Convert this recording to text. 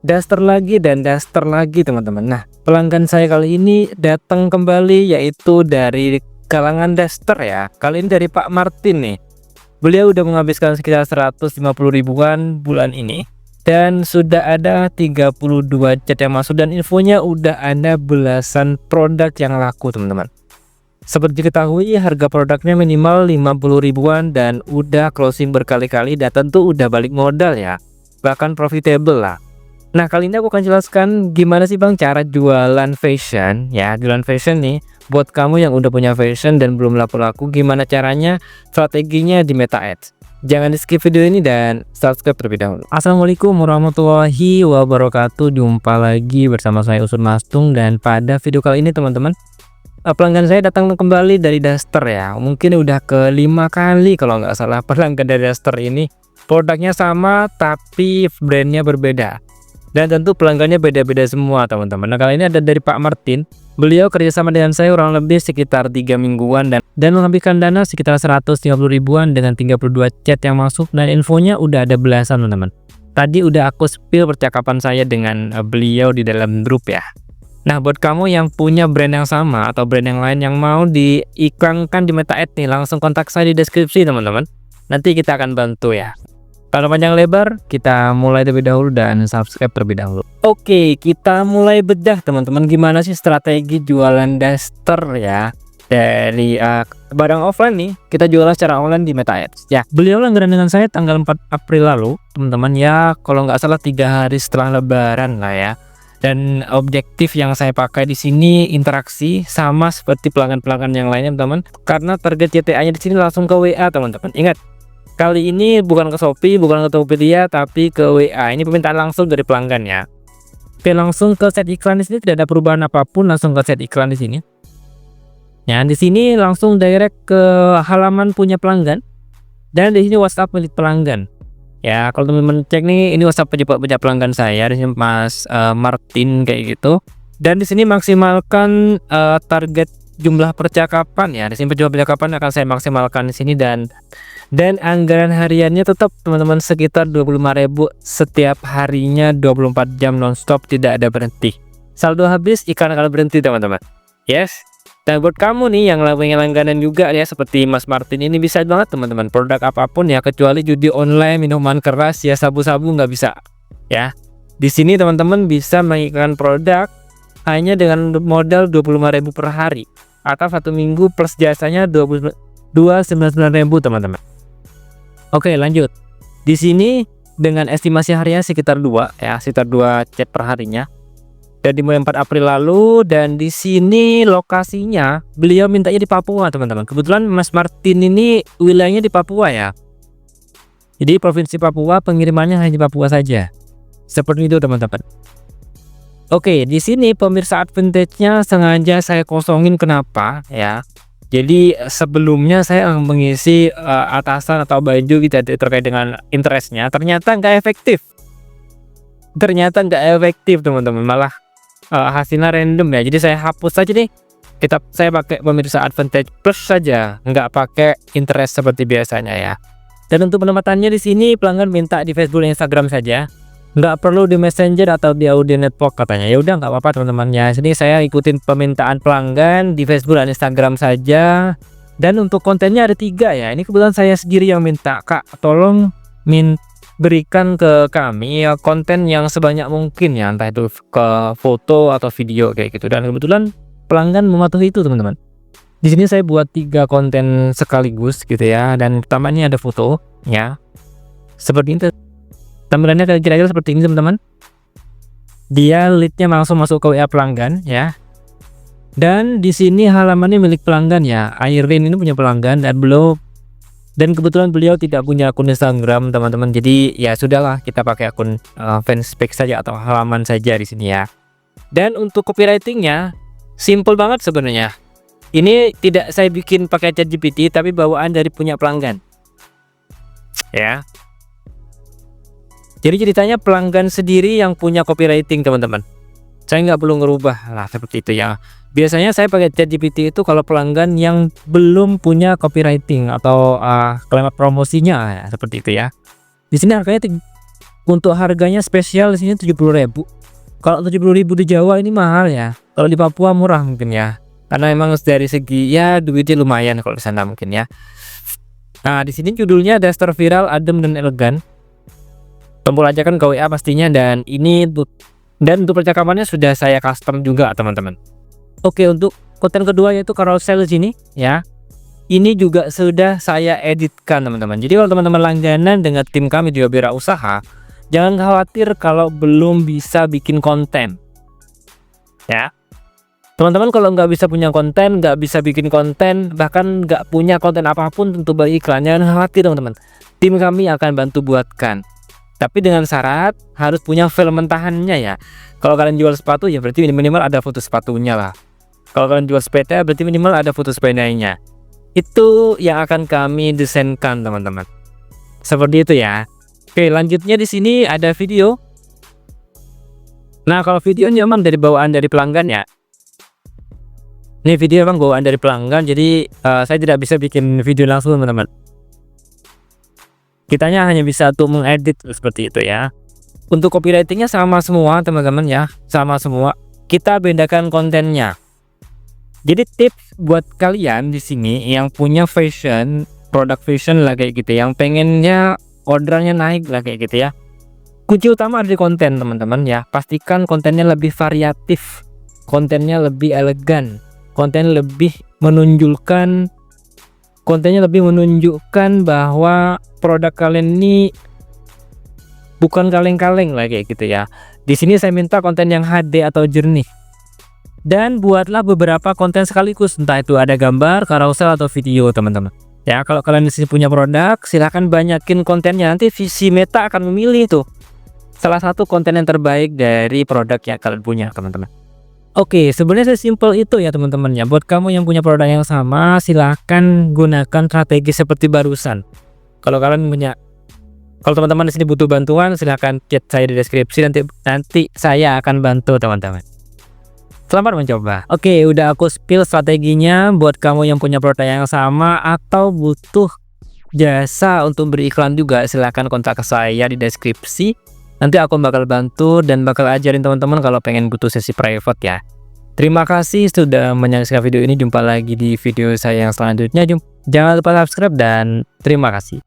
Daster lagi dan daster lagi teman-teman. Nah, pelanggan saya kali ini datang kembali yaitu dari kalangan daster ya. Kali ini dari Pak Martin nih. Beliau udah menghabiskan sekitar 150 ribuan bulan ini. Dan sudah ada 32 chat yang masuk dan infonya udah ada belasan produk yang laku teman-teman. Seperti diketahui harga produknya minimal 50 ribuan dan udah closing berkali-kali dan tentu udah balik modal ya. Bahkan profitable lah. Nah, kali ini aku akan jelaskan gimana sih Bang cara jualan fashion ya. Jualan fashion nih buat kamu yang udah punya fashion dan belum laku-laku, gimana caranya, strateginya di Meta Ads. Jangan di skip video ini dan subscribe terlebih dahulu. Assalamualaikum warahmatullahi wabarakatuh. Jumpa lagi bersama saya Usun Mastung, dan pada video kali ini teman-teman, pelanggan saya datang kembali dari Daster ya. Mungkin udah ke-5 kali kalau nggak salah pelanggan dari Daster ini. Produknya sama tapi brandnya berbeda. Dan tentu pelanggannya beda-beda semua teman-teman. Nah, kali ini ada dari Pak Martin. Beliau kerjasama dengan saya kurang lebih sekitar 3 mingguan dan menghabiskan dana sekitar 150 ribuan dengan 32 chat yang masuk dan infonya udah ada belasan teman-teman. Tadi udah aku spill percakapan saya dengan beliau di dalam grup ya. Nah, buat kamu yang punya brand yang sama atau brand yang lain yang mau diiklankan di Meta Ads nih, langsung kontak saya di deskripsi teman-teman. Nanti kita akan bantu ya. Kalau panjang lebar, kita mulai terlebih dahulu dan subscribe terlebih dahulu. Oke, kita mulai bedah teman-teman. Gimana sih strategi jualan daster ya? Dari barang offline nih, kita jualan secara online di Meta Ads. Ya, beliau langganan dengan saya tanggal 4 April lalu, teman-teman ya. Kalau nggak salah 3 hari setelah Lebaran lah ya. Dan objektif yang saya pakai di sini interaksi sama seperti pelanggan-pelanggan yang lainnya, teman-teman. Karena target CTA-nya di sini langsung ke WA, teman-teman. Ingat. Kali ini bukan ke Shopee, bukan ke Tokopedia, tapi ke WA. Ini permintaan langsung dari pelanggan ya. Oke, langsung ke set iklan di sini, tidak ada perubahan apapun, langsung ke set iklan di sini. Ya, di sini langsung direct ke halaman punya pelanggan. Dan di sini WhatsApp milik pelanggan. Ya, kalau teman-teman cek nih, ini WhatsApp punya pelanggan saya, di sini Mas Martin kayak gitu. Dan di sini maksimalkan target jumlah percakapan ya. Di sini jumlah percakapan akan saya maksimalkan di sini dan anggaran hariannya tetap teman-teman sekitar 25.000 setiap harinya, 24 jam nonstop, tidak ada berhenti. Saldo habis ikan akan berhenti teman-teman. Yes. Dan buat kamu nih yang langganan juga ya seperti Mas Martin ini, bisa banget teman-teman, produk apapun ya kecuali judi online, minuman keras ya, sabu-sabu nggak bisa ya. Di sini teman-teman bisa mengiklankan produk hanya dengan modal 25.000 per hari atau 1 minggu plus jasanya 299.000 teman-teman. Oke, lanjut. Di sini dengan estimasi harian sekitar 2 ya, sekitar 2 chat per harinya. Dan dimulai 4 April lalu, dan di sini lokasinya beliau mintanya di Papua, teman-teman. Kebetulan Mas Martin ini wilayahnya di Papua ya. Jadi provinsi Papua, pengirimannya hanya di Papua saja. Seperti itu, teman-teman. Oke, di sini pemirsa advantage-nya sengaja saya kosongin, kenapa ya? Jadi sebelumnya saya mengisi atasan atau baju gitu terkait dengan interestnya, ternyata nggak efektif. Teman-teman, malah hasilnya random ya. Jadi saya hapus saja nih. Saya pakai pemirsa advantage plus saja, nggak pakai interest seperti biasanya ya. Dan untuk penempatannya di sini pelanggan minta di Facebook dan Instagram saja. Nggak perlu di Messenger atau di Audio Network katanya. Ya udah, nggak apa-apa teman-teman ya. Sini saya ikutin permintaan pelanggan di Facebook dan Instagram saja. Dan untuk kontennya ada 3 ya. Ini kebetulan saya sendiri yang minta, Kak tolong berikan ke kami ya konten yang sebanyak mungkin ya, entah itu ke foto atau video kayak gitu. Dan kebetulan pelanggan mematuhi itu teman-teman. Di sini saya buat 3 konten sekaligus gitu ya. Dan pertama ini ada foto ya. Seperti itu. Tampilannya kira-kira seperti ini teman-teman. Dia leadnya langsung masuk ke WA pelanggan ya. Dan di sini halamannya milik pelanggan ya. Airin ini punya pelanggan dan kebetulan beliau tidak punya akun Instagram teman-teman. Jadi ya sudahlah, kita pakai akun fanspage saja atau halaman saja di sini ya. Dan untuk copywritingnya simple banget sebenarnya. Ini tidak saya bikin pakai ChatGPT tapi bawaan dari punya pelanggan. Ya. Jadi ceritanya pelanggan sendiri yang punya copywriting teman-teman. Saya nggak perlu ngerubah lah seperti itu ya. Biasanya saya pakai ChatGPT itu kalau pelanggan yang belum punya copywriting atau kalimat promosinya ya, seperti itu ya. Di sini harganya Untuk harganya spesial di sini 70.000. Kalau 70.000 di Jawa ini mahal ya. Kalau di Papua murah mungkin ya. Karena emang dari segi ya duitnya lumayan kalau di sana mungkin ya. Nah, di sini judulnya Duster Viral, Adem dan Elegan. Tombol ajakan ke WA pastinya, dan untuk percakapannya sudah saya custom juga teman-teman. Oke, untuk konten kedua yaitu carousel di sini ya. Ini juga sudah saya editkan teman-teman. Jadi kalau teman-teman langganan dengan tim kami di Wira Usaha, jangan khawatir kalau belum bisa bikin konten ya. Teman-teman kalau nggak bisa punya konten, nggak bisa bikin konten, bahkan nggak punya konten apapun tentu beriklan, jangan khawatir teman-teman. Tim kami akan bantu buatkan. Tapi dengan syarat harus punya file mentahannya ya. Kalau kalian jual sepatu ya berarti minimal ada foto sepatunya lah. Kalau kalian jual sepeda berarti minimal ada foto sepedanya. Itu yang akan kami desainkan teman-teman. Seperti itu ya. Oke, lanjutnya di sini ada video. Nah, kalau videonya memang dari bawaan dari pelanggan ya. Ini video memang bawaan dari pelanggan, jadi saya tidak bisa bikin video langsung teman-teman. Kitanya hanya bisa untuk mengedit seperti itu ya. Untuk copywritingnya sama semua teman-teman ya, sama semua. Kita bedakan kontennya. Jadi tips buat kalian di sini yang punya fashion, produk fashion lah kayak gitu, yang pengennya orderannya naik lah kayak gitu ya. Kunci utama ada di konten teman-teman ya. Pastikan kontennya lebih variatif, kontennya lebih elegan, kontennya lebih menunjukkan bahwa produk kalian ini bukan kaleng-kaleng lah kayak gitu ya. Di sini saya minta konten yang HD atau jernih. Dan buatlah beberapa konten sekaligus, entah itu ada gambar, carousel atau video teman-teman. Ya, kalau kalian di sini punya produk, silahkan banyakin kontennya. Nanti visi Meta akan memilih tuh salah satu konten yang terbaik dari produk yang kalian punya teman-teman. Oke, sebenarnya sesimpel itu ya teman-teman ya. Buat kamu yang punya produk yang sama, silahkan gunakan strategi seperti barusan. Kalau teman-teman di sini butuh bantuan, silahkan chat saya di deskripsi, nanti saya akan bantu teman-teman. Selamat mencoba. Oke, udah aku spill strateginya. Buat kamu yang punya produk yang sama atau butuh jasa untuk beriklan juga, silahkan kontak ke saya di deskripsi. Nanti aku bakal bantu dan bakal ajarin teman-teman kalau pengen butuh sesi private ya. Terima kasih sudah menyaksikan video ini. Jumpa lagi di video saya yang selanjutnya. Jangan lupa subscribe dan terima kasih.